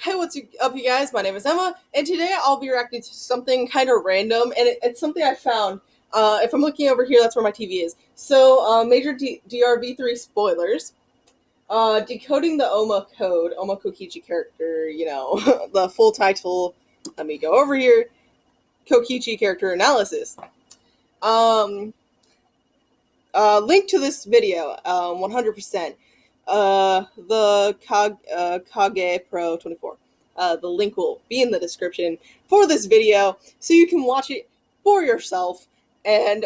Hey, what's up, you guys? My name is Emma, and today I'll be reacting to something kind of random, and it's something I found. If I'm looking over here, that's where my TV is. So, major DRV3 spoilers. Decoding the Ouma code, Ouma Kokichi character, the full title. Let me go over here. Kokichi character analysis. Um, Link to this video, 100%. The Kage Pro 24. The link will be in the description for this video, so you can watch it for yourself and,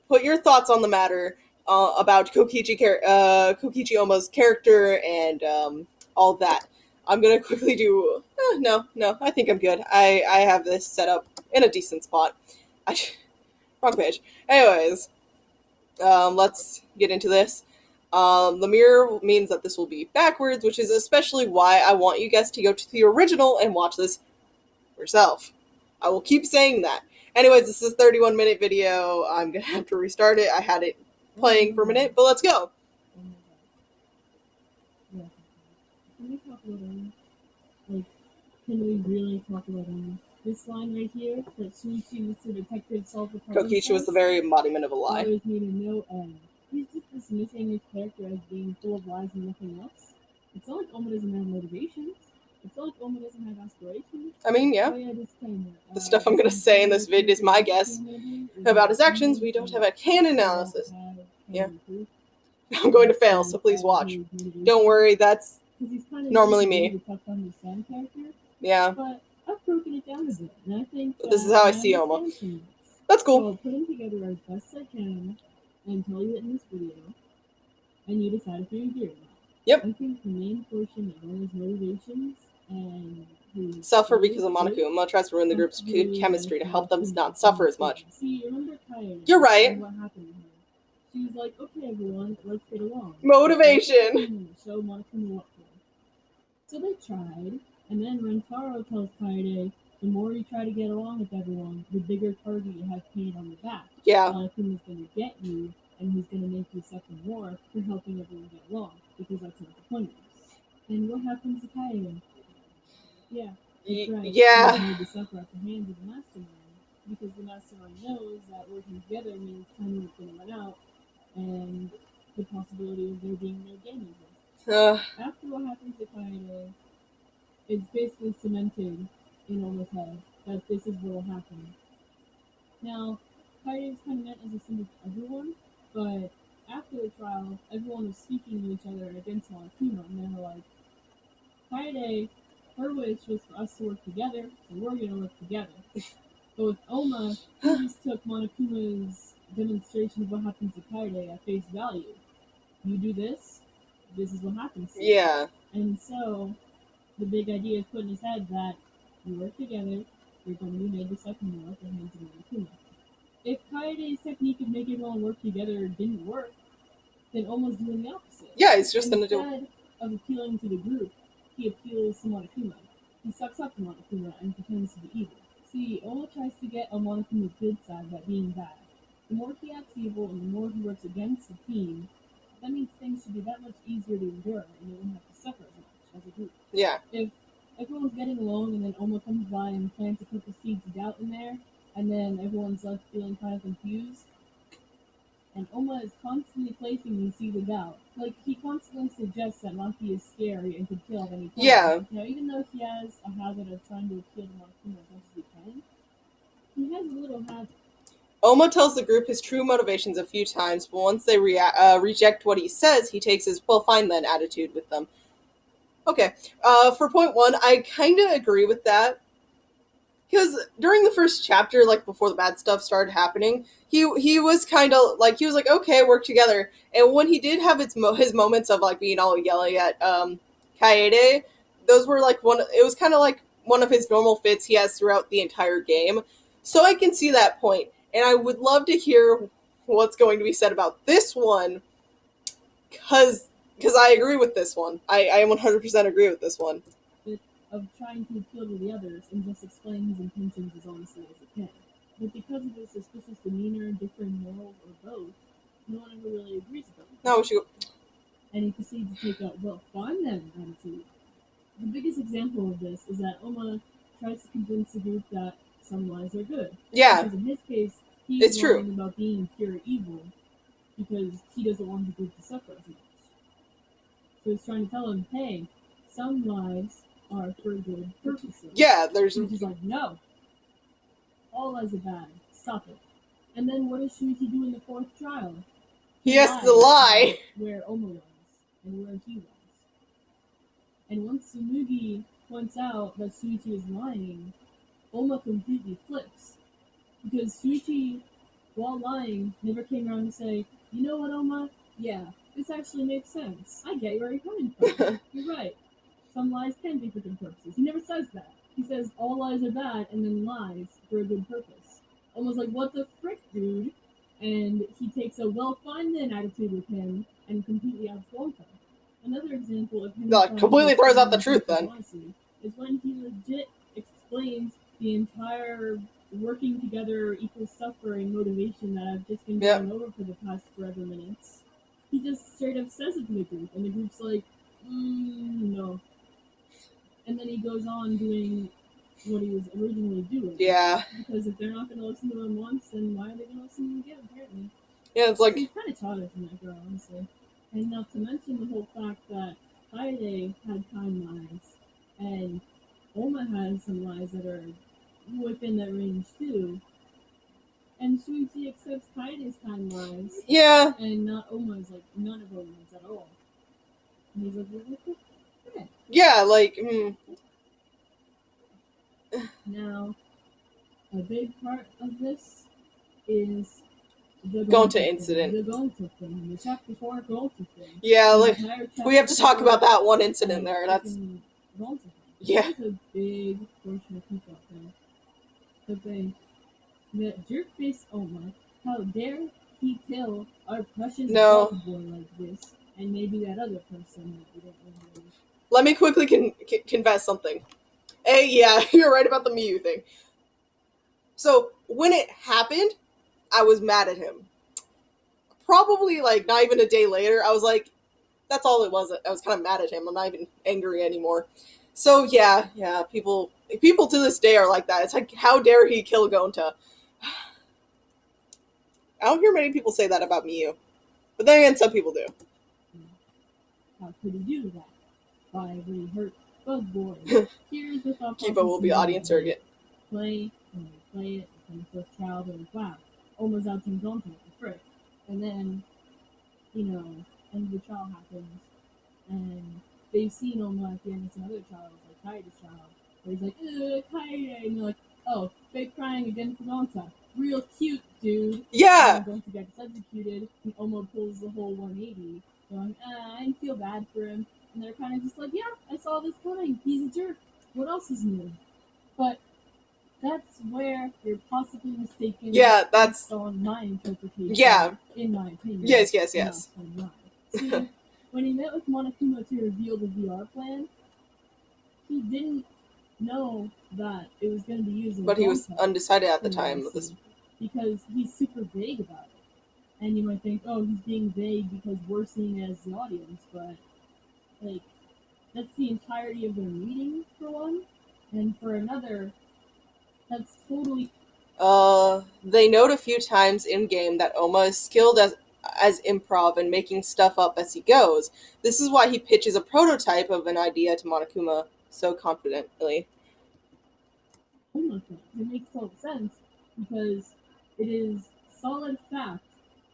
put your thoughts on the matter about Kokichi Oma's character and all that. I'm gonna quickly do. No, I think I'm good. I have this set up in a decent spot. Wrong page. Anyways, let's get into this. The mirror means that this will be backwards, which is especially why I want you guys to go to the original and watch this yourself. I will keep saying that. Anyways, this is a 31-minute video. I'm going to have to restart it. I had it playing for a minute, but let's go. Can we talk about can we really talk about this line right here that Shuichi was the detective solve the problem? Kokichi was the very embodiment of a lie. Always made a no end. He's just dismissing his character as being full of lies and nothing else. It's not like Ouma doesn't have motivations. It's not like Ouma doesn't have aspirations. I mean, yeah. Oh, yeah, disclaimer. The stuff I'm going to say in this vid is my guess. About his actions, we don't have a canon analysis. Yeah. I'm going to fail, so please watch. Don't worry, that's normally me. Yeah. But I've broken it down a bit, and I think this is how I see Ouma. That's cool. So I'll put them together as best I can and tell you it in this video, and you decide if you agree or not. Yep. I think the main portion of Ouma's motivations and suffer because of Monokuma tries to ruin the group's chemistry to help them not suffer as much. See, remember Kaya? You're right. What happened to her? She was like, okay, everyone, let's get along. Motivation. So Monokuma what for? So they tried, and then Rentaro tells Kaede, the more you try to get along with everyone, the bigger target you have painted on your back. Yeah. Monokuma's going to get you, and he's going to make you suffer more for helping everyone get along, because that's what the point is. And what happens to Kaede? Yeah. That's right. Yeah. He's made to suffer at the hands of the mastermind, because the mastermind knows that working together means time is going to run out, and the possibility of there being no game exists. After what happens to Kaede, it's basically cemented in Ouma's head that this is what will happen. Now, Kaede is kind of meant as a symbol to everyone, but after the trial, everyone was speaking to each other against Monokuma, and they were like, Kaede, her wish was for us to work together, so we're going to work together. But with Ouma, he just took Monokuma's demonstration of what happens to Kaede at face value. You do this is what happens to you. Yeah. And so, the big idea is put in his head that you work together, you're going to be made to suffer more at the hands of Monokuma. If Kaede's technique of making everyone work together didn't work, then Ouma's doing the opposite. Yeah, he's just going to do... Instead of appealing to the group, he appeals to Monokuma. He sucks up to Monokuma and pretends to be evil. See, Ouma tries to get on Monokuma's good side by being bad. The more he acts evil and the more he works against the team, that means things should be that much easier to endure and they won't have to suffer as much as a group. Yeah. If everyone's getting along and then Ouma comes by and plants a couple seeds of doubt in there, and then everyone's left feeling kind of confused, and Ouma is constantly placing these seeds of doubt. Like, he constantly suggests that Maki is scary and could kill at any time. Yeah. Now, even though he has a habit of trying to appeal to Monokuma as much as he can, he has a little habit. Ouma tells the group his true motivations a few times, but once they reject what he says, he takes his well, fine then attitude with them. Okay, for point one, I kind of agree with that. Because during the first chapter, like before the bad stuff started happening, he was kind of like, he was like, okay, work together. And when he did have his moments of like being all yelling at Kaede, those were like it was kind of like one of his normal fits he has throughout the entire game. So I can see that point. And I would love to hear what's going to be said about this one, because I agree with this one. I 100% agree with this one. Of trying to appeal to the others and just explain his intentions as honestly as he can. But because of his suspicious demeanor, different morals, or both, no one ever really agrees with him. No, we should go. And he proceeds to take a, well, fine then attitude. the biggest example of this is that Ouma tries to convince the group that some lies are good. Yeah, Because in his case, he's it's true. lying about being pure evil because he doesn't want the group to suffer as much. So he's trying to tell him, hey, some lies are for good purposes. Yeah, there's. And he's like, no, all lies are bad. Stop it. And then what does Shuichi do in the fourth trial? He has to lie. Where Ouma was and where he was. And once Tsurugi points out that Shuichi is lying, Ouma completely flips. Because Shuichi, while lying, never came around to say, you know what, Ouma? Yeah, this actually makes sense. I get where you're coming from. You're right. Some lies can be for good purposes. He never says that. He says all lies are bad and then lies for a good purpose. Almost like, what the frick, dude? And he takes a well, fine then attitude with him and completely outswolls him. Another example of him completely throws out the truth then. Is when he legit explains the entire working together equals suffering motivation that I've just been going over for the past forever minutes. He just straight up says it to the group, and the group's like, no. And then he goes on doing what he was originally doing. Yeah. Because if they're not going to listen to him once, then why are they going to listen to him again, apparently? Yeah, it's like... He's kind of childish in that girl, honestly. And not to mention the whole fact that Kaede had kind lies, and Ouma has some lies that are within that range too. And Shuichi accepts Kaede's kind lies. Yeah. And not Ouma's, like, none of Ouma's at all. And he's like, okay. Yeah, like, Now, a big part of this is the Gonta incident. The Gonta thing. The chapter 4 Gonta thing. Yeah, like, we have to talk about that one incident there. That's... Yeah. There's a big portion of people out there that think that jerk-faced Ouma, how dare he kill our precious boy like this, and maybe that other person that we don't know. Let me quickly confess something. Yeah, you're right about the Miyu thing. So, when it happened, I was mad at him. Probably, like, not even a day later, I was like, that's all it was. I was kind of mad at him. I'm not even angry anymore. So, yeah, people to this day are like that. It's like, how dare he kill Gonta? I don't hear many people say that about Miyu. But then again, some people do. How could he do that? Why would he hurt Bug Boy? Here's the thought process. Kiba will be audience surrogate. Play it, and the first child, and wow, Ouma's out to Gonta, the frick. And then, and the trial happens, and they've seen Ouma at the end of some other trials, like Kaede's trial, where he's like, Kaede, and they're like, oh, fake crying again for Gonta. Real cute, dude. Yeah. And Gonta gets executed, and Ouma pulls the whole 180, going, I feel bad for him. And they're kind of just like, yeah, I saw this coming. He's a jerk. What else is new? But that's where you're possibly mistaken. Yeah, that's on my interpretation. Yeah. In my opinion. Yes. See, when he met with Monokuma to reveal the VR plan, he didn't know that it was going to be used. But he was undecided at the time. Because he's super vague about it. And you might think, oh, he's being vague because we're seeing it as the audience, but like, that's the entirety of their meeting, for one. And for another, that's totally... They note a few times in-game that Ouma is skilled as improv and making stuff up as he goes. This is why he pitches a prototype of an idea to Monokuma so confidently. It makes total sense, because it is solid fact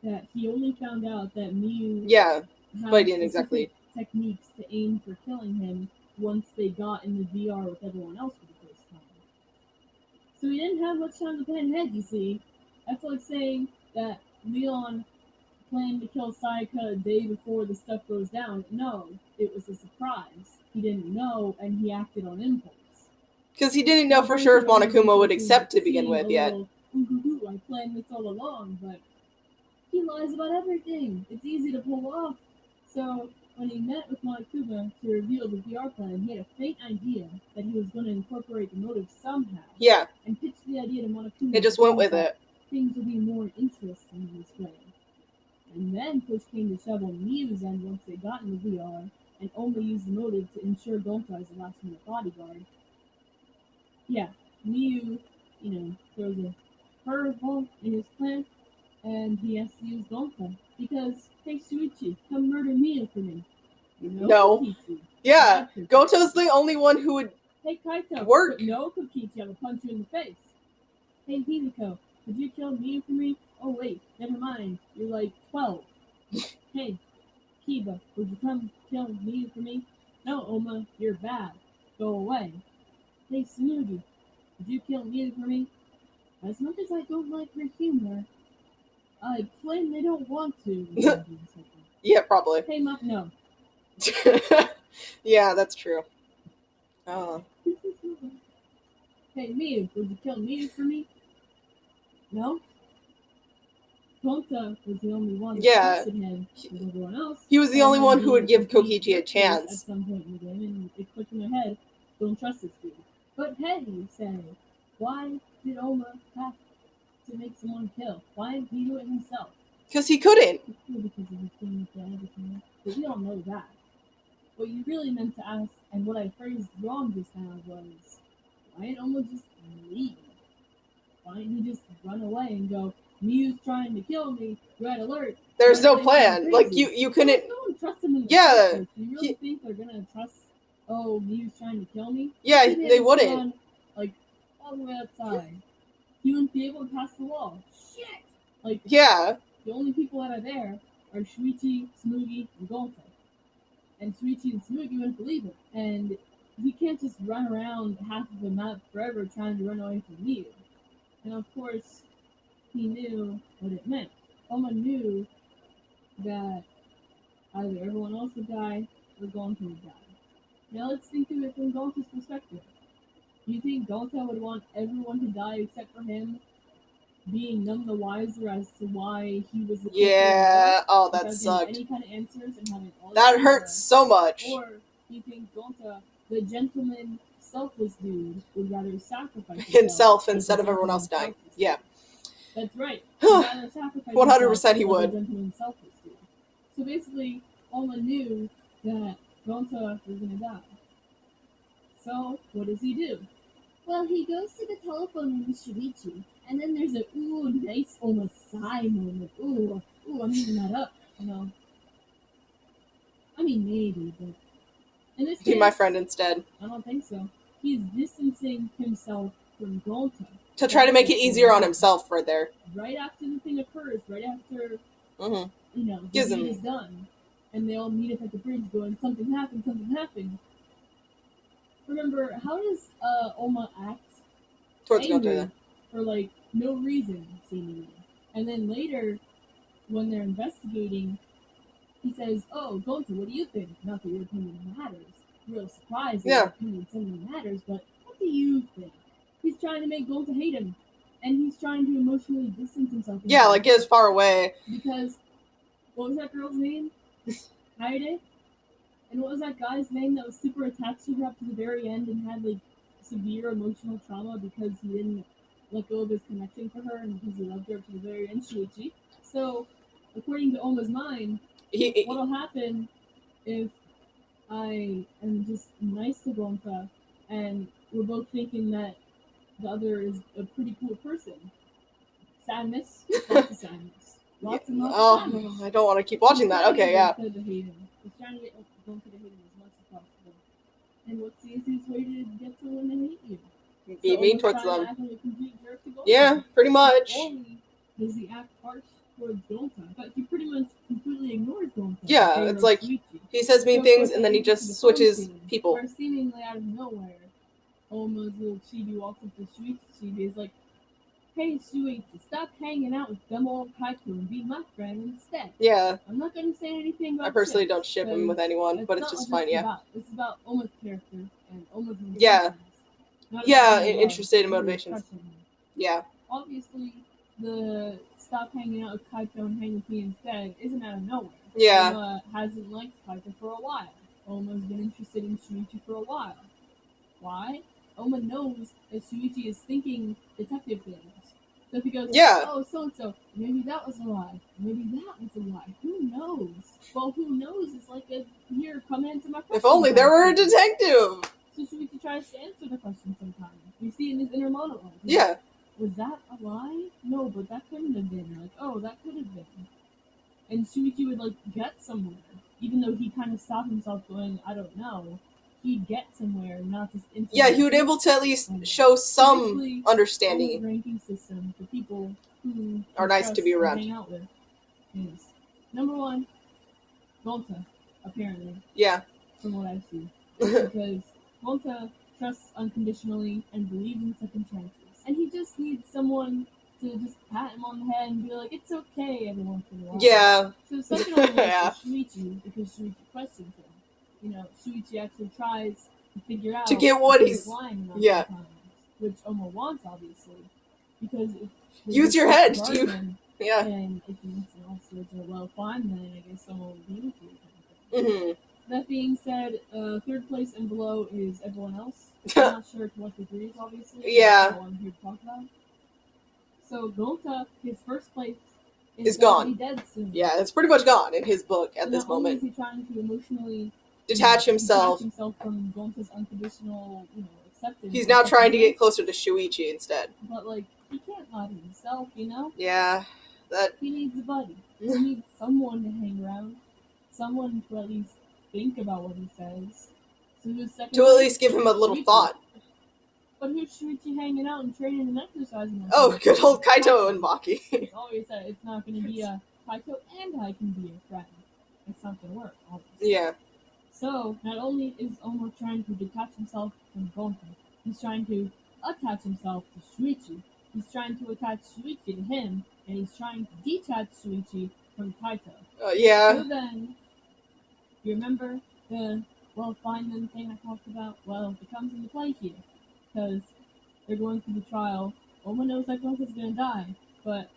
that he only found out that Miyu... Yeah, but he didn't exactly... techniques to aim for killing him once they got in the VR with everyone else for the first time. So he didn't have much time to plan ahead, you see. That's like saying that Leon planned to kill Sayaka a day before the stuff goes down. No, it was a surprise. He didn't know, and he acted on impulse. Because he didn't know for sure if Monokuma would accept to begin with yet. I planned this all along, but he lies about everything. It's easy to pull off. So when he met with Monokuma to reveal the VR plan, he had a faint idea that he was going to incorporate the motive somehow. Yeah. And pitched the idea to Monokuma. It just went with it. Things would be more interesting this way. And then push came to shove on Miyu's end once they got in the VR. and Ouma used the motive to ensure Gonta as a last-minute bodyguard. Yeah, Miyu, throws a curveball in his plan, and he has to use Gonta because, hey, Shuichi, come murder Miyu for me. No. Kokichi. Yeah, Bad Kokichi. Goto's the only one who would Hey, Kaito, work. no Kokichi, I will punch you in the face. Hey, Himiko, could you kill Miyu for me? Oh, wait, never mind, you're like 12. Hey, Kiba, would you come kill Miyu for me? No, Ouma, you're bad. Go away. Hey, Snooty, would you kill Miyu for me? As much as I don't like her humor, I plainly don't want to. Yeah, probably. Hey, Muff, no. Yeah, that's true. Oh. Hey, Miyu, would you kill Miyu for me? No? Gonta was the only one that trusted him with everyone else. He was the only one who would give Kokichi a At chance. some point in the game, and it clicked in my head, don't trust this dude. But hey, you say, why did Ouma have to make someone kill? Why didn't he do it himself? Because he couldn't. Because of the thing with everything. But we don't know that. What you really meant to ask, and what I phrased wrong just now was, why didn't Ouma just leave? Why didn't he just run away and go, Miyu's trying to kill me, red alert. There's no plan. Like, you couldn't. No one trusts him in the Yeah. first place. Do you really think they're gonna trust, oh, Miyu's trying to kill me? Yeah, If they wouldn't. Gone, like, all the way outside. He wouldn't be able to pass the wall. Shit! Like, Yeah. the only people that are there are Shuichi, Smoogie, and Gonta. And Shuichi and Smoogie wouldn't believe it. And he can't just run around half of the map forever trying to run away from Miyu. And of course, he knew what it meant. Ouma knew that either everyone else would die or Gonta would die. Now let's think of it from Gonta's perspective. Do you think Gonta would want everyone to die except for him, being none the wiser as to why he was the Yeah. Oh, that without sucked. getting any kind of answers and having all That hurts so much. Or do you think Gonta, the gentleman, selfless dude, would rather sacrifice himself instead of everyone else dying? Yeah. That's right. 100% he would. So basically, Ouma knew that Gonta was going to die. So, what does he do? Well, he goes to the telephone room with Shuichi, and then there's a nice Ouma sigh moment. I'm eating that up, I mean, maybe, but in this case, Be my friend instead. I don't think so. He's distancing himself from Gonta. To try to make it easier on himself right there. Right after the thing occurs, right after, the Gives deed him. is done, and they all meet up at the bridge going, something happened. Remember, how does Ouma act? Towards Angry Gonta. for, like, no reason, seemingly. And then later, when they're investigating, he says, oh, Gonta, what do you think? Not that your opinion matters. Real surprised that your opinion suddenly matters, but what do you think? He's trying to make Gonta hate him, and he's trying to emotionally distance himself. Yeah, like get as far away. Because, what was that girl's name? Hayate? And what was that guy's name that was super attached to her up to the very end and had, like, severe emotional trauma because he didn't let go of his connection to her and because he loved her up to the very end, Shuichi. So, according to Ouma's mind, what'll happen if I am just nice to Gonta and we're both thinking that the other is a pretty cool person? Sadness, lots of sadness. Lots and lots of sadness. I don't want to keep watching that. Okay, yeah. He's trying to get Gonta to hate him as much as possible. And what's the easiest way to get someone to hate you? Be mean towards them. Act like a complete jerk to Gonta. Yeah, pretty much. Only does he act harsh towards Gonta, but he pretty much completely ignores Gonta. Yeah, it's like he says mean things and then he just switches people. Where seemingly out of nowhere, Ouma's little chibi walks up to Shuichi. Chibi is like, hey, Shuichi, stop hanging out with dumb old Kaito and be my friend instead. Yeah. I'm not going to say anything about I personally don't ship him with anyone, but it's just fine, yeah. It's about Ouma's character and Ouma's motivations. Yeah, interested in motivations. Yeah. Obviously, the stop hanging out with Kaito and hang with me instead isn't out of nowhere. Yeah. Ouma hasn't liked Kaito for a while. Ouma's been interested in Shuichi for a while. Why? Ouma knows that Shuichi is thinking detective things. So if he goes, Yeah. oh, so-and-so, maybe that was a lie. Maybe that was a lie. Who knows? Well, who knows? It's like here, come answer my question. If only there were a detective. So Shuichi tries to answer the question sometimes. We see in his inner monologue. Yeah. Was that a lie? No, but that couldn't have been. Like, oh, that could have been. And Shuichi would, like, get somewhere. Even though he kind of stopped himself going, I don't know. He'd get somewhere, not just instantly. Yeah, he would able to at least show some understanding. Oma's ranking system for people who are nice to be around. Hang out with is number 1, Gonta, apparently. Yeah. From what I see. Because Gonta trusts unconditionally and believes in second chances. And he just needs someone to just pat him on the head and be like, it's okay every once in a while. Yeah. So second on the list is Shuichi, because Shuichi questions him. You know, Shuichi actually tries to figure out to get what he's lying about yeah. sometimes, which Ouma wants, obviously. Because use your head, dude. Yeah. And if you also well, fine, then I guess someone will be with you. Mm-hmm. That being said, third place and below is everyone else. I'm not sure to what degree, obviously. Yeah. That's all I'm here to talk about. So Gonta, his first place, is gone. Be dead soon. Yeah, it's pretty much gone in his book at this moment. Not only is he trying to emotionally detach himself from Gonta's unconditional, acceptance. He's now trying to get closer to Shuichi instead. But like, he can't lie to himself, you know? Yeah, that he needs a buddy. He needs someone to hang around, someone to at least think about what he says. So who's second? To at least give him a little thought. But who's Shuichi hanging out and training and exercising? Oh, good old Kaito and Maki. It's always said it's not going to be a Kaito and I can be your friend. It's not going to work, obviously. Yeah. So, not only is Ouma trying to detach himself from Gonta, he's trying to attach himself to Shuichi. He's trying to attach Shuichi to him, and he's trying to detach Shuichi from Kaito. Yeah. So then, you remember the fine then thing I talked about? Well, it comes into play here. Because they're going through the trial. Ouma knows that Gonta's going to die, but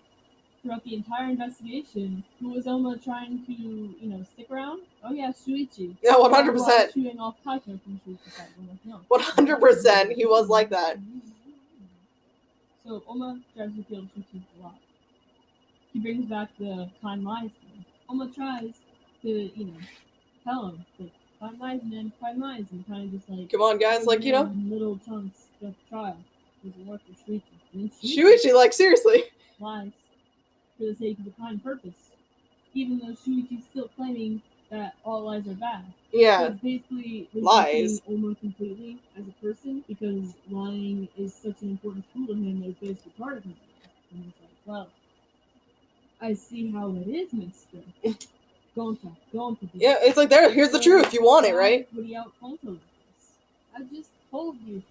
throughout the entire investigation, who was Ouma trying to, stick around? Oh yeah, Shuichi. Yeah, 100%. Shooting off Kaito from Shuichi's side. No. 100%. He was like that. So Ouma tries to kill Shuichi a lot. He brings back the kind lies thing. Ouma tries to, tell him, like, kind lies, man, kind lies, and kind of just like, come on, guys, like, little chunks of trial. Doesn't work for Shuichi. Shuichi, like, seriously. Lies. For the sake of a kind purpose, even though Shuichi's still claiming that all lies are bad. Yeah. So it's basically lies almost completely as a person, because lying is such an important tool to him that it's basically part of him. And he's like, well, I see how it is, mister. Gonta. Yeah, it's like, here's the truth. You want it, right? Would he out Gonta with this? I just told you.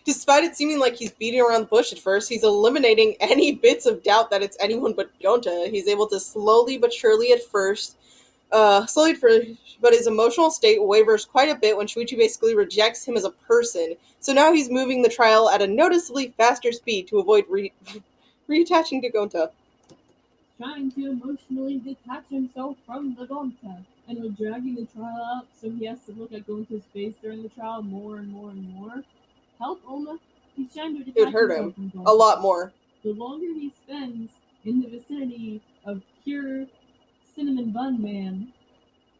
Despite it seeming like he's beating around the bush at first, he's eliminating any bits of doubt that it's anyone but Gonta. He's able to slowly but surely at first, but his emotional state wavers quite a bit when Shuichi basically rejects him as a person. So now he's moving the trial at a noticeably faster speed to avoid reattaching to Gonta. Trying to emotionally detach himself from the Gonta, and we're dragging the trial out, so he has to look at Gonta's face during the trial more and more and more. Help Ouma. He's trying to detach it would hurt him a lot more. The longer he spends in the vicinity of pure Cinnamon Bun Man,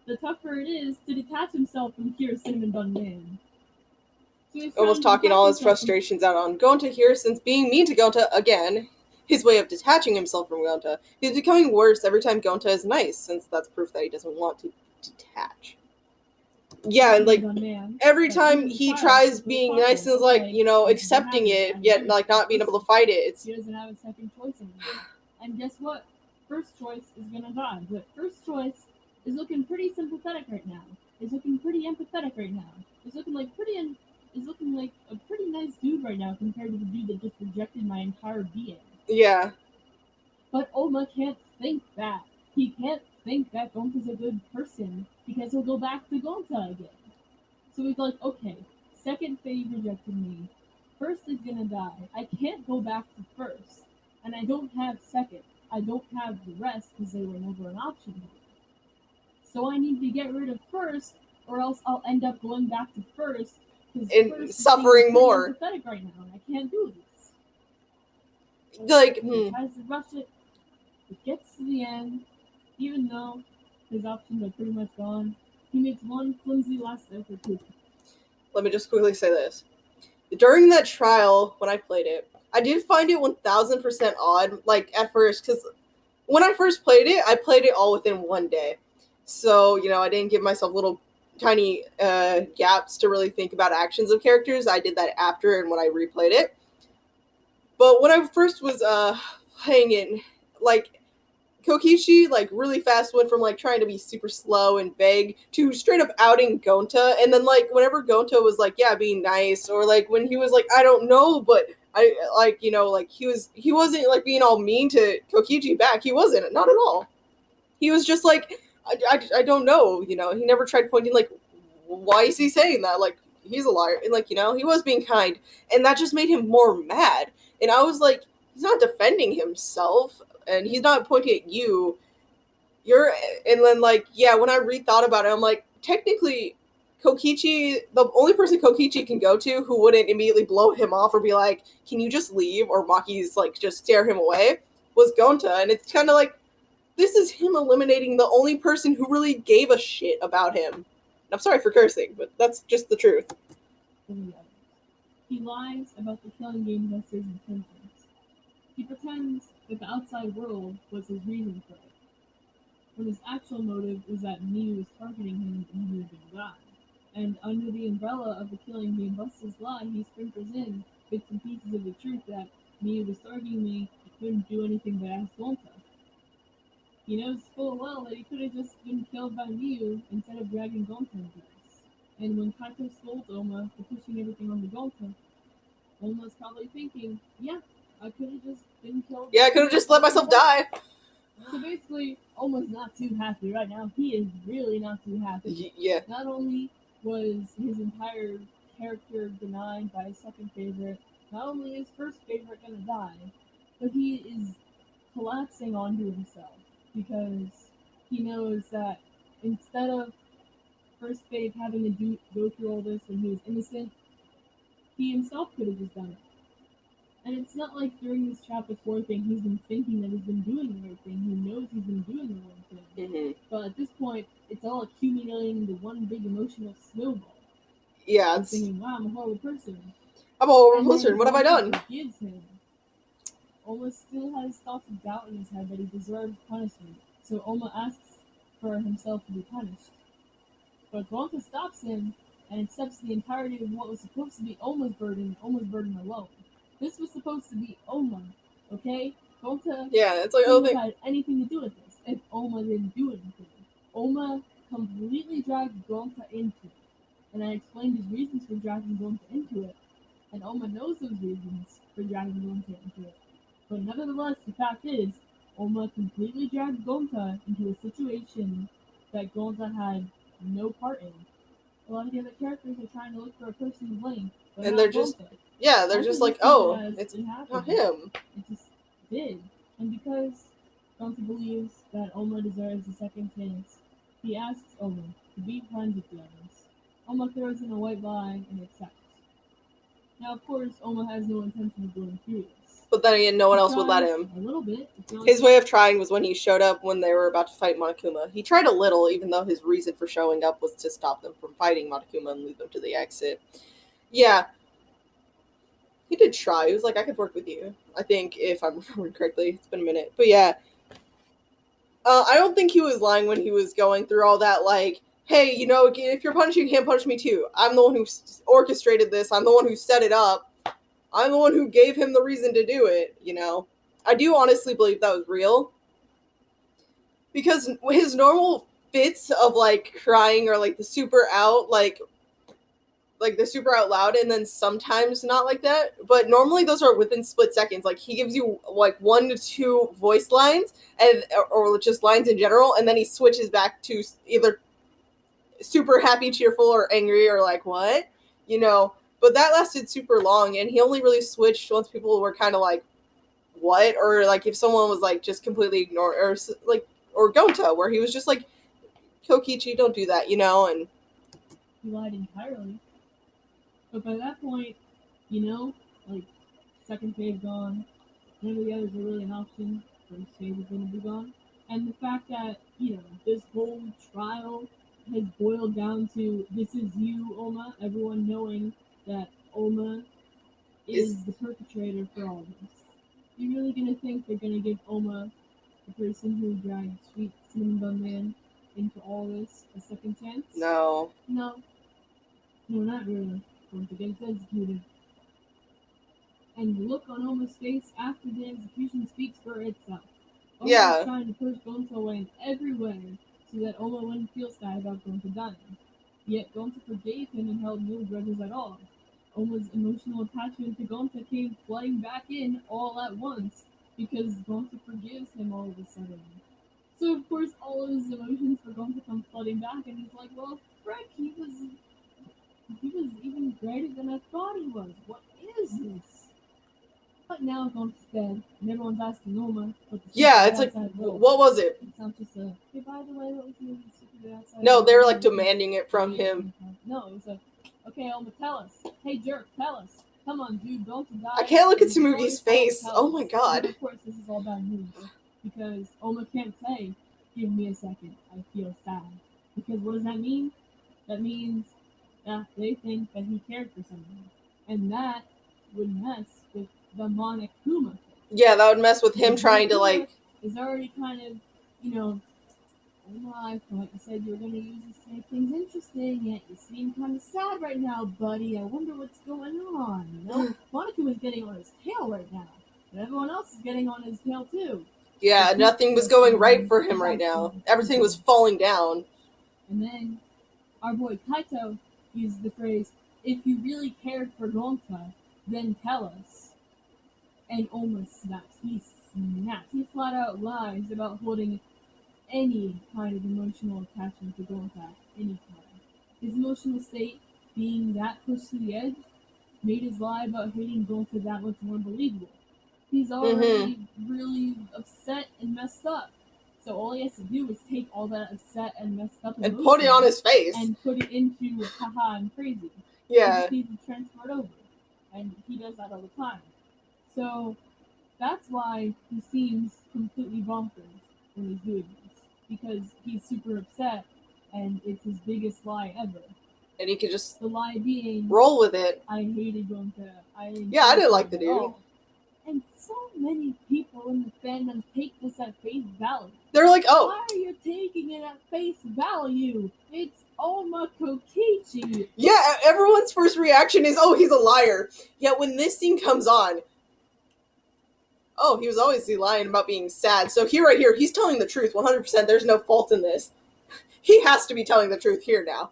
the tougher it is to detach himself from pure Cinnamon Bun Man. So almost talking all his frustrations out on Gonta here, since being mean to Gonta again, his way of detaching himself from Gonta. He's becoming worse every time Gonta is nice, since that's proof that he doesn't want to detach. Yeah, and like every time he tries being nice and is like, accepting it, yet like not being able to fight it, he doesn't have a second choice anymore. And guess what? First choice is gonna die. But first choice is looking pretty sympathetic right now. Is looking pretty empathetic right now. Is looking like a pretty nice dude right now compared to the dude that just rejected my entire being. Yeah. But Ouma can't think that. He can't think that Gonta's a good person, because he'll go back to Gonta again. So he's like, okay, second fave rejected me. First is gonna die. I can't go back to first. And I don't have second. I don't have the rest, because they were never an option here. So I need to get rid of first, or else I'll end up going back to first. And suffering more. Pathetic right now, and I can't do this. Like, He tries to rush it. It gets to the end, even though his options are pretty much gone. He makes one flimsy last effort to. let me just quickly say this. During that trial, when I played it, I did find it 1000% odd, like, at first, because when I first played it, I played it all within one day. So, you know, I didn't give myself little tiny gaps to really think about actions of characters. I did that after and when I replayed it. But when I first was playing it, like, Kokichi, like, really fast went from, like, trying to be super slow and vague to straight up outing Gonta. And then, like, whenever Gonta was, like, yeah, being nice, or, like, when he was, like, I don't know, but I, like, you know, like, he wasn't, like, being all mean to Kokichi back. He wasn't. Not at all. He was just, like, I don't know, you know. He never tried pointing, like, why is he saying that? Like, he's a liar. And, like, you know, he was being kind. And that just made him more mad. And I was like, he's not defending himself, and he's not pointing at you. You're, and then, like, yeah, when I rethought about it, I'm like, technically, Kokichi, the only person Kokichi can go to who wouldn't immediately blow him off or be like, can you just leave? Or Maki's, like, just stare him away, was Gonta. And it's kind of like, this is him eliminating the only person who really gave a shit about him. I'm sorry for cursing, but that's just the truth. He lies about the killing game master's intentions. He pretends that the outside world was his reason for it, when his actual motive was that Miu was targeting him and he was going to die. And under the umbrella of the killing game master's lie, he sprinkles in bits and pieces of the truth that Miu was targeting me, he couldn't do anything but ask Gonta. He knows full well that he could have just been killed by Miu instead of dragging Gonta into this. And when Kaito scolds Ouma for pushing everything on the Gonta, Ouma's probably thinking, yeah, I could have just been killed. Yeah, I could have just let myself die. So basically, Ouma's not too happy right now. He is really not too happy. Yeah. Not only was his entire character denied by his second favorite, not only is first favorite gonna die, but he is collapsing onto himself because he knows that instead of first fave having to go through all this when he was innocent, he himself could have just done it. And it's not like during this chapter 4 thing he's been thinking that he's been doing the right thing. He knows he's been doing the right thing. Mm-hmm. But at this point, it's all accumulating into one big emotional snowball. Yeah, He's thinking, wow, I'm a horrible person. I'm a horrible person. What have I done? Forgives him. Ouma still has thoughts of doubt in his head that he deserves punishment. So Ouma asks for himself to be punished. But Gonta stops him and accepts the entirety of what was supposed to be Ouma's burden alone. This was supposed to be Ouma, okay? Gonta it's like, couldn't have had anything to do with this if Ouma didn't do anything. Ouma completely dragged Gonta into it. And I explained his reasons for dragging Gonta into it. And Ouma knows those reasons for dragging Gonta into it. But nevertheless, the fact is, Ouma completely dragged Gonta into a situation that Gonta had no part in. A lot of the other characters are trying to look for a person to blame, but and not they're just, Gonta. they're just like, oh, it's not him. It just did. And because Gonta believes that Ouma deserves a second chance, he asks Ouma to be friends with the others. Ouma throws in a white lie and accepts. Now, of course, Ouma has no intention of going through this. But then again, no one else would let him. A little bit. His way of trying was when he showed up when they were about to fight Monokuma. He tried a little, even though his reason for showing up was to stop them from fighting Monokuma and lead them to the exit. Yeah. He did try. He was like, I could work with you. I think, if I'm remembering correctly. It's been a minute. But yeah. I don't think he was lying when he was going through all that, like, hey, you know, if you're punishing, you can't punish me too. I'm the one who orchestrated this. I'm the one who set it up. I'm the one who gave him the reason to do it, you know. I do honestly believe that was real. Because his normal fits of, like, crying or, like, the super out, like the super out loud, and then sometimes not like that. But normally those are within split seconds. Like, he gives you, like, 1 to 2 voice lines, and or just lines in general, and then he switches back to either super happy, cheerful, or angry, or like, what? You know? But that lasted super long, and he only really switched once people were kind of like, what? Or, like, if someone was, like, just completely ignored, or, like, or Gonta, where he was just like, Kokichi, don't do that, you know? And he lied entirely. But by that point, you know, like, second phase gone, none of the others are really an option. First phase is going to be gone. And the fact that, this whole trial has boiled down to this is you, Ouma, everyone knowing that Ouma is the perpetrator for all this. You really going to think they're going to give Ouma, the person who dragged Sweet Cinnamon Bun Man into all this, a second chance? No. No. No, not really. Once it gets executed. And the look on Ouma's face after the execution speaks for itself. Ouma was trying to push Gonta away in every way so that Ouma wouldn't feel sad about Gonta dying. Yet Gonta forgave him and held no grudges at all. Ouma's emotional attachment to Gonta came flooding back in all at once because Gonta forgives him all of a sudden. So of course all of his emotions for Gonta come flooding back, and he's like, well, frick, he was even greater than I thought he was. What is this? But now Gonta's dead, and everyone's asking Ouma what the it's like, what was it? It's not just a, hey, by the way, what was the secret outside? No, they were like demanding it from him. No, it was like, okay, Ouma, tell us. Hey, jerk, tell us. Come on, dude, don't die. I can't look at Smoothie's face. Oh my god. And of course, this is all bad news, because Ouma can't say, give me a second, I feel sad. Because what does that mean? That means that they think that he cared for someone. And that would mess with the Monokuma. Yeah, that would mess with him trying to, like... Is already kind of, oh my, like you said, you were going to use this to make things interesting, yet you seem kind of sad right now, buddy. I wonder what's going on, Monokuma's getting on his tail right now, but everyone else is getting on his tail too. Yeah, nothing was going right for him right now. Everything was falling down. And then our boy Kaito used the phrase, if you really cared for Gonta, then tell us. And Ouma snaps. He snaps. He flat out lies about holding any kind of emotional attachment to Gonta, any kind. His emotional state, being that pushed to the edge, made his lie about hating Gonta that much more believable. He's already really upset and messed up. So all he has to do is take all that upset and messed up and put it on his face. And put it into, haha, I'm crazy. Yeah. He just needs to transfer it over. And he does that all the time. So that's why he seems completely bonkers when he's doing this. Because he's super upset and it's his biggest lie ever. And he could just the lie being roll with it. I hated Gonta. I didn't like the dude. And so many people in the fandom take this at face value. They're like, oh. Why are you taking it at face value? It's Ouma Kokichi. Yeah, everyone's first reaction is, oh, he's a liar. Yet when this scene comes on, oh, he was always lying about being sad. So right here, he's telling the truth 100%. There's no fault in this. He has to be telling the truth here now.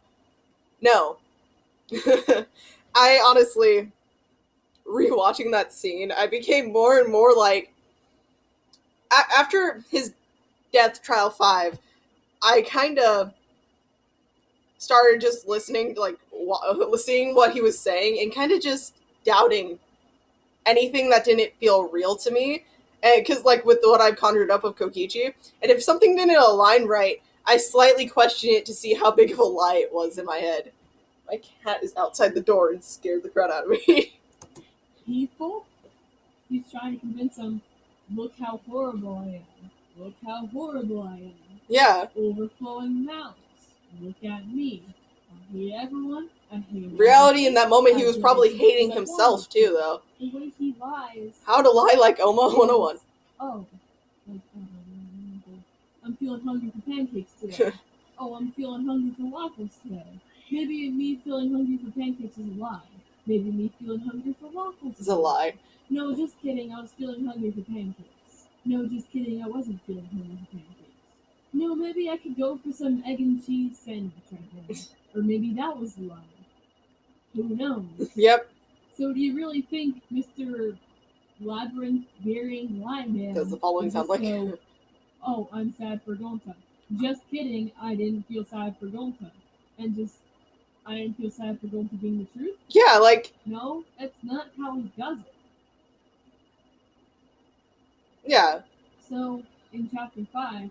No. I honestly, rewatching that scene, I became more and more like, after his Death Trial 5, I kind of started just listening, like, seeing what he was saying, and kind of just doubting anything that didn't feel real to me. Because, like, with what I've conjured up of Kokichi, and if something didn't align right, I slightly question it to see how big of a lie it was in my head. My cat is outside the door and scared the crap out of me. People? He's trying to convince them, look how horrible I am. Look how horrible I am. Yeah. Overflowing mouths. Look at me. I hate everyone. I hate reality, in that moment, he was probably hating himself, too, though. The way he lies. How to lie like Ouma 101. Oh. I'm feeling hungry for pancakes today. Oh, I'm feeling hungry for waffles today. Maybe me feeling hungry for pancakes is a lie. Maybe me feeling hungry for waffles is a lie. No, just kidding. I was feeling hungry for pancakes. No, just kidding. I wasn't feeling hungry for pancakes. No, maybe I could go for some egg and cheese sandwich right now. Or maybe that was a lie. Who knows? Yep. So do you really think Mr. Labyrinth Varying Lie Man does the following sound like? Oh, I'm sad for Gonta. Just kidding. I didn't feel sad for Gonta. And I didn't feel sad for Gonta being the truth? Yeah, like... No, that's not how he does it. Yeah. So, in Chapter 5,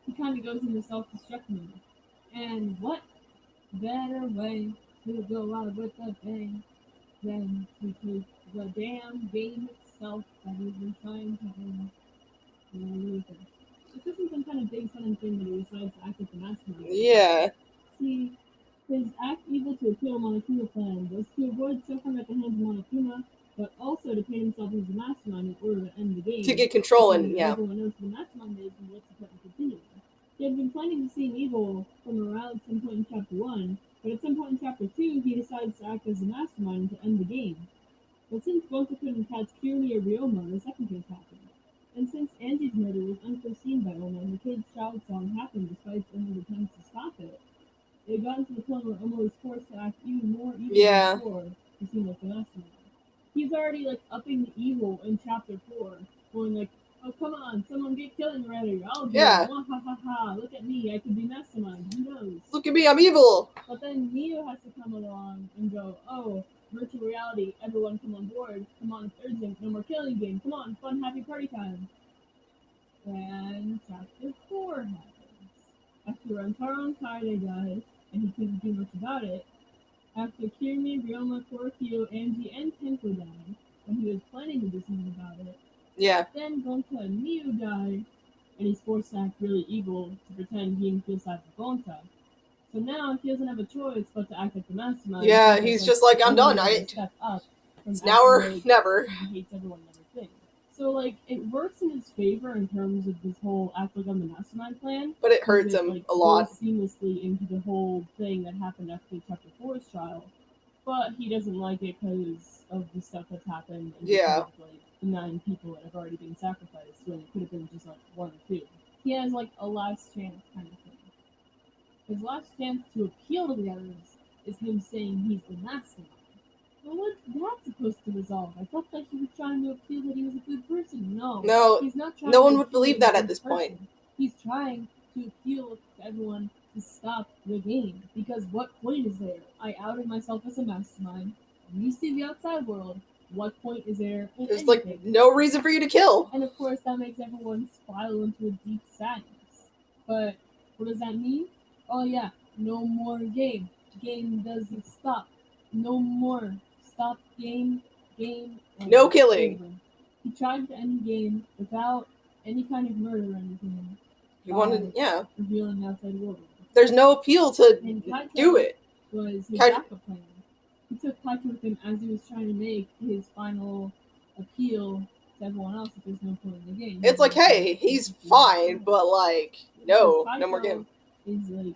he kind of goes into self-destruct mode. And what better way to go out with a bang than to take the damn game himself that he's been trying to lose it. This isn't some kind of big sudden thing that he decides to act as the mastermind. Yeah. See, his act evil to appeal Monokuma plan was to avoid suffering at the hands of Monokuma, but also to paint himself as the mastermind in order to end the game. To get control and yeah. Everyone knows who the mastermind is and what's the point of continuing. He had been planning to seem evil from around some point in Chapter 1, but at some point in Chapter 2, he decides to act as the mastermind to end the game. But since Gonka couldn't catch Kiryu or Ryoma, the second case happened. And since Angie's murder was unforeseen by Ouma and the kid's child song happened despite Ouma's attempts to stop it, it got into the point where Ouma was forced to act even more evil than before to seem like the mastermind. He's already like upping the evil in Chapter 4, going like, oh come on, someone get killing already, I'll do it, ha ha ha, look at me, I could be mastermind, who knows? Look at me, I'm evil! But then Neo has to come along and go, oh, virtual reality, everyone come on board, come on, it's urgent, no more killing game, come on, fun, happy party time. And Chapter 4 happens. After Rantaro and Kaede died, and he couldn't do much about it, after Kirimi, Ryoma, Korokyo, Angie, and Tenko died, and he was planning to do something about it, then Gonka and Miu died, and he's forced to act really evil to pretend he feels sad for Gonka. So now he doesn't have a choice but to act like the mastermind. Yeah, he's just like, I'm done. Step up it's now or never. He hates everyone and everything. So like it works in his favor in terms of this whole act like I'm the mastermind plan. But it hurts him a lot. Goes seamlessly into the whole thing that happened after Chapter 4's trial. But he doesn't like it because of the stuff that's happened and because of, like, the 9 people that have already been sacrificed when it could have been just like 1 or 2. He has like a last chance kind of thing. His last chance to appeal to the others is him saying he's the mastermind. Well, what's that supposed to resolve? I thought that he was trying to appeal that he was a good person. No, he's not trying. No one would believe that at this point. He's trying to appeal to everyone to stop the game. Because what point is there? I outed myself as a mastermind. You see the outside world. What point is there? There's like no reason for you to kill. And of course, that makes everyone spiral into a deep sadness. But what does that mean? Oh yeah, no more game. Game doesn't stop. No more. Stop game. No killing. Over. He tried to end the game without any kind of murder or anything. He wanted, revealing the outside world. There's no appeal to do it. Was his backup plan. He took Kaito with him as he was trying to make his final appeal to everyone else that there's no point in the game. It's like, hey, he's fine, but like, no more game. Is like,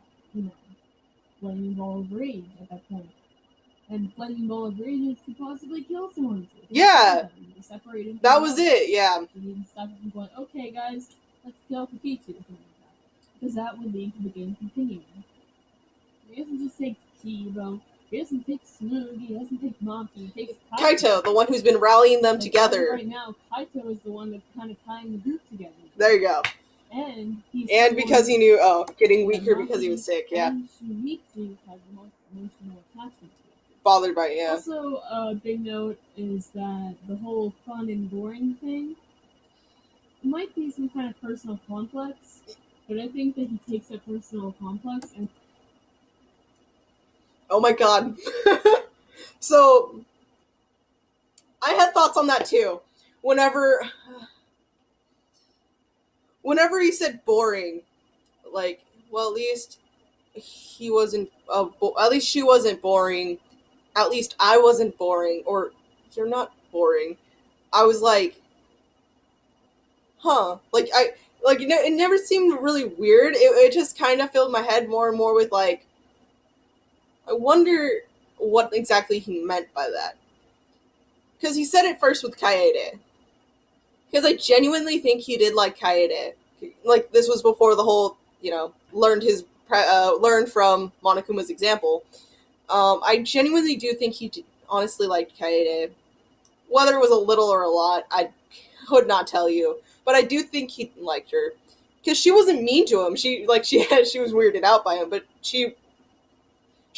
Flaming Ball of Rage at that point. And Flaming Ball of Rage is to possibly kill someone. Yeah. Separated. That was it, yeah. So he stopped and going, okay guys, let's kill Kokichi. Because that would lead to the game continuing. He doesn't just take Kibo, he doesn't take Smooth, he doesn't take Maki, he takes Kaito, the one who's been rallying them together. Right now, Kaito is the one that's kind of tying the group together. There you go. And because he knew, getting weaker because he was sick, yeah. And Shinichi has the most emotional attachment to it. Bothered by it, yeah. Also, a big note is that the whole fun and boring thing might be some kind of personal complex, but I think that he takes that personal complex and... Oh my god. So, I had thoughts on that too. Whenever he said boring, like, well, at least he wasn't, at least she wasn't boring, at least I wasn't boring, or you're not boring. I was like, huh, like, it never seemed really weird. It just kind of filled my head more and more with, like, I wonder what exactly he meant by that. Because he said it first with Kaede. Because I genuinely think he did like Kaede. Like, this was before the whole, learned from Monokuma's example. I genuinely do think he honestly liked Kaede. Whether it was a little or a lot, I could not tell you. But I do think he liked her. Because she wasn't mean to him. She was weirded out by him, but she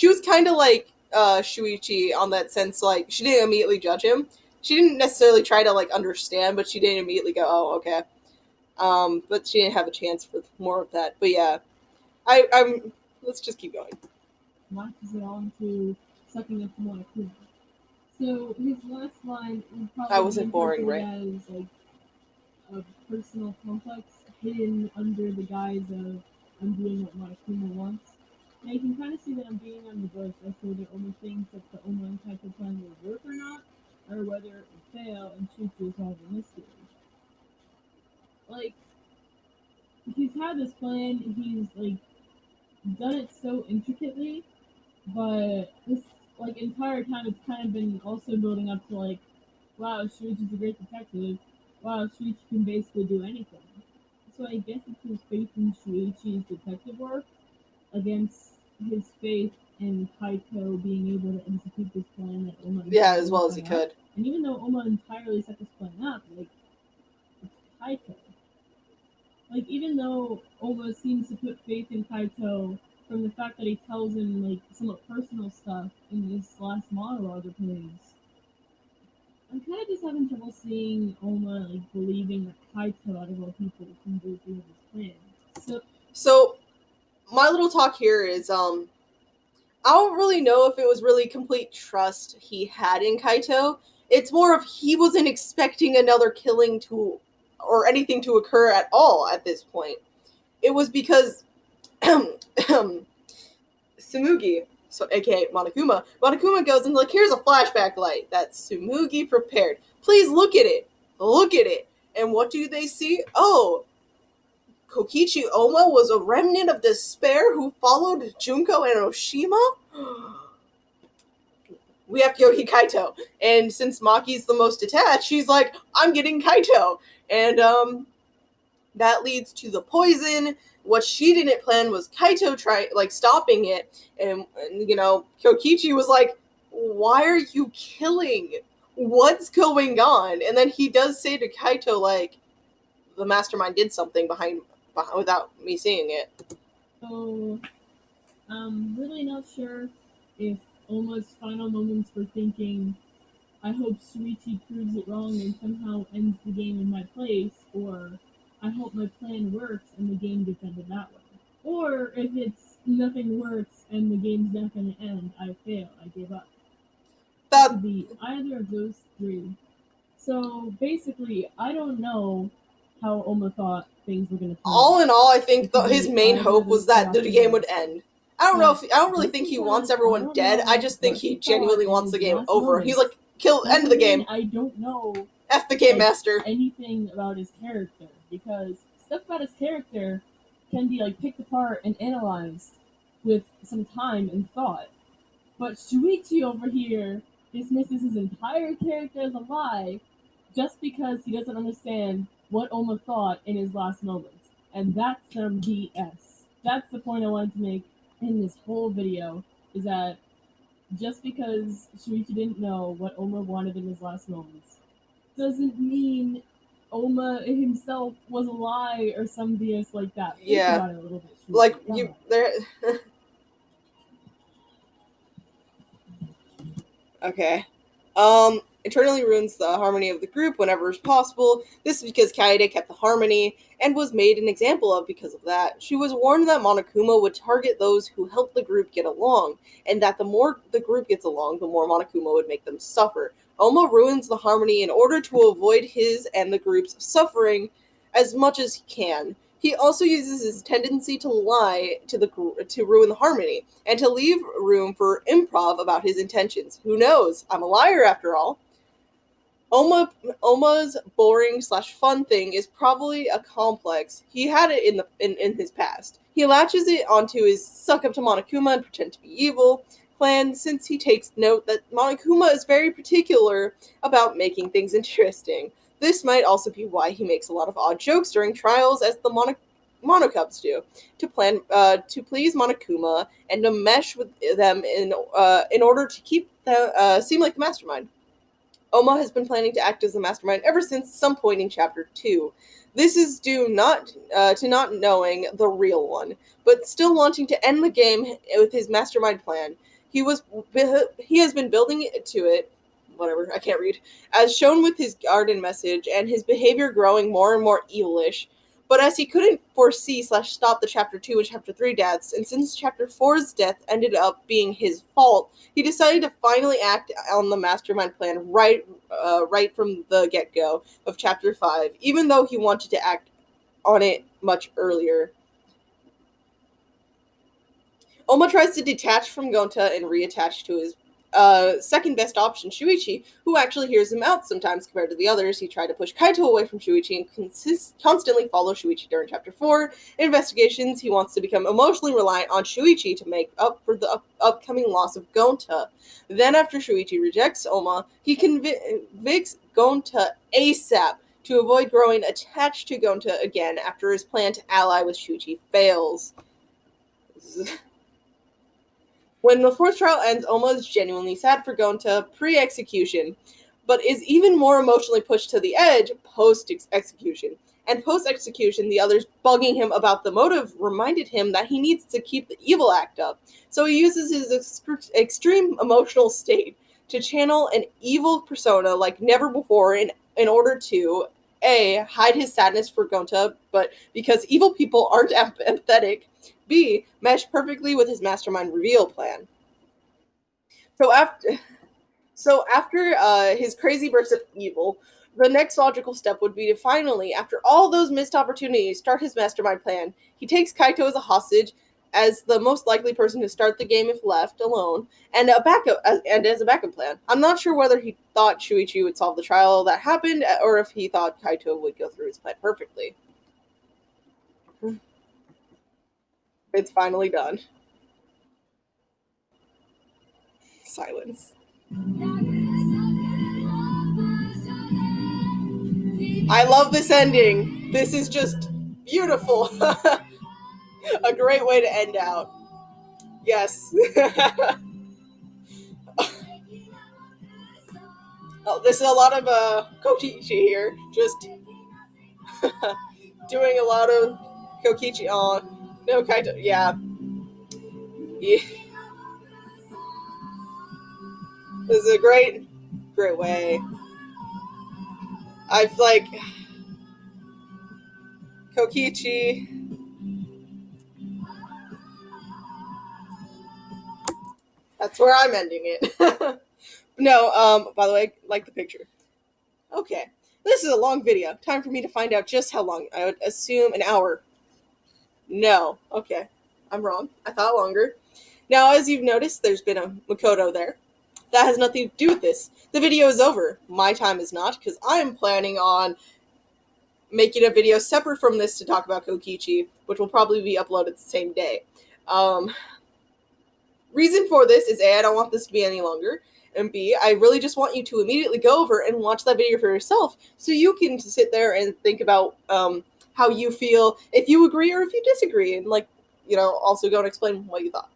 was kind of like Shuichi on that sense. Like, she didn't immediately judge him. She didn't necessarily try to, like, understand, but she didn't immediately go, oh, okay. But she didn't have a chance for more of that. But yeah, let's just keep going. Watches it on to sucking up to Monokuma. So his last line would That probably be wasn't boring, interpreted right? as like a personal complex hidden under the guise of I'm doing what Monokuma wants. Now you can kind of see that I'm being on the bush as to whether Oma thinks that the Oma and Kaito plan will work or not, or whether it will fail and choose to resolve the mystery. Like, he's had this plan, he's like done it so intricately, but this like entire time it's kind of been also building up to like, wow, Shuichi's a great detective. Wow, Shuichi can basically do anything. So I guess it's his faith in Shuichi's detective work against his faith in Kaito being able to execute this plan that Oma Yeah, as entirely well as he set up. could. And even though Oma entirely set this plan up, like, it's Kaito. Like, even though Oma seems to put faith in Kaito from the fact that he tells him, like, somewhat personal stuff in this last monologue of his, I'm kind of just having trouble seeing Oma, like, believing that Kaito, out of all people, can go through with his plan. So my little talk here is I don't really know if it was really complete trust he had in Kaito. It's more of he wasn't expecting another killing to or anything to occur at all at this point. It was because Sumugi, so aka Monokuma goes and like, here's a flashback light that Sumugi prepared. Please look at it. Look at it. And what do they see? Oh, Kokichi Ouma was a remnant of despair who followed Junko and Oshima? We have to go get Kaito. And since Maki's the most attached, she's like, I'm getting Kaito. And that leads to the poison. What she didn't plan was Kaito stopping it. And Kokichi was like, why are you killing? What's going on? And then he does say to Kaito, like, the mastermind did something behind without me seeing it. So, I'm really not sure if Oma's final moments were thinking, I hope Shuichi proves it wrong and somehow ends the game in my place, or I hope my plan works and the game gets ended that way. Or if it's nothing works and the game's not going to end, I fail, I give up. That could be either of those three. So basically, I don't know how Oma thought things were going to turn out. All in all, I think his main hope was that the game would end. I don't really think he wants everyone dead. I just think he genuinely wants the game over. He's like, end the game. I don't know F the game master. anything about his character, because stuff about his character can be like picked apart and analyzed with some time and thought. But Shuichi over here dismisses his entire character as a lie just because he doesn't understand what Oma thought in his last moments. And that's some BS. That's the point I wanted to make in this whole video, is that just because Shuichi didn't know what Oma wanted in his last moments doesn't mean Oma himself was a lie or some BS like that. Think about it a little bit, Shuichi. Like, you, there... Okay. Internally ruins the harmony of the group whenever it's possible. This is because Kaede kept the harmony and was made an example of because of that. She was warned that Monokuma would target those who helped the group get along, and that the more the group gets along, the more Monokuma would make them suffer. Oma ruins the harmony in order to avoid his and the group's suffering as much as he can. He also uses his tendency to lie to ruin the harmony, and to leave room for improv about his intentions. Who knows? I'm a liar after all. Oma's boring/fun thing is probably a complex. He had it in his past. He latches it onto his suck up to Monokuma and pretend to be evil plan, since he takes note that Monokuma is very particular about making things interesting. This might also be why he makes a lot of odd jokes during trials, as the Monocubs do, to please Monokuma and to mesh with them in order to keep them seem like the mastermind. Ouma has been planning to act as the mastermind ever since some point in Chapter 2. This is due not to not knowing the real one, but still wanting to end the game with his mastermind plan. He has been building it to it. Whatever, I can't read. As shown with his garden message and his behavior growing more and more evilish, But as he couldn't foresee/stop the Chapter 2 and Chapter 3 deaths, and since Chapter 4's death ended up being his fault, he decided to finally act on the mastermind plan right from the get-go of Chapter 5, even though he wanted to act on it much earlier. Ouma tries to detach from Gonta and reattach to his second best option, Shuichi, who actually hears him out sometimes compared to the others. He tried to push Kaito away from Shuichi and constantly follow Shuichi during Chapter 4. In investigations, he wants to become emotionally reliant on Shuichi to make up for the upcoming loss of Gonta. Then, after Shuichi rejects Ouma, he convicts Gonta ASAP to avoid growing attached to Gonta again after his plan to ally with Shuichi fails. When the fourth trial ends, Ouma is genuinely sad for Gonta pre-execution, but is even more emotionally pushed to the edge post-execution. And post-execution, the others bugging him about the motive reminded him that he needs to keep the evil act up. So he uses his extreme emotional state to channel an evil persona like never before in order to A, hide his sadness for Gonta, but because evil people aren't empathetic, B, mesh perfectly with his mastermind reveal plan. So after his crazy burst of evil, the next logical step would be to finally, after all those missed opportunities, start his mastermind plan. He takes Kaito as a hostage, as the most likely person to start the game if left alone, and as a backup plan. I'm not sure whether he thought Shuichi would solve the trial that happened, or if he thought Kaito would go through his plan perfectly. It's finally done. Silence. I love this ending. This is just beautiful. A great way to end out. Yes. Oh, there's a lot of Kokichi here. Just doing a lot of Kokichi on. No, Kaito. Yeah. Yeah. This is a great way. I've like Kokichi. That's where I'm ending it. No, by the way, like the picture. Okay. This is a long video. Time for me to find out just how long. I would assume an hour. No. Okay. I'm wrong. I thought longer. Now, as you've noticed, there's been a Makoto there. That has nothing to do with this. The video is over. My time is not, because I'm planning on making a video separate from this to talk about Kokichi, which will probably be uploaded the same day. Reason for this is A, I don't want this to be any longer, and B, I really just want you to immediately go over and watch that video for yourself, so you can sit there and think about how you feel, if you agree or if you disagree, and also go and explain what you thought.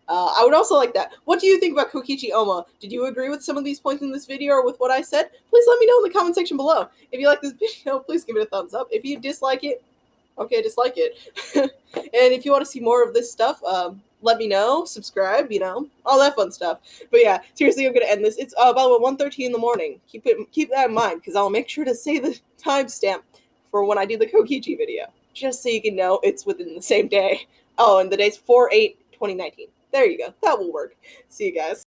I would also like that. What do you think about Kokichi Ouma? Did you agree with some of these points in this video or with what I said? Please let me know in the comment section below. If you like this video, please give it a thumbs up. If you dislike it, okay, dislike it. And if you want to see more of this stuff, let me know, subscribe, all that fun stuff. But yeah, seriously, I'm going to end this. It's about 1:13 in the morning. Keep that in mind, because I'll make sure to say the timestamp for when I do the Kokichi video, just so you can know it's within the same day. Oh, and the date's 4/8/2019. There you go. That will work. See you guys.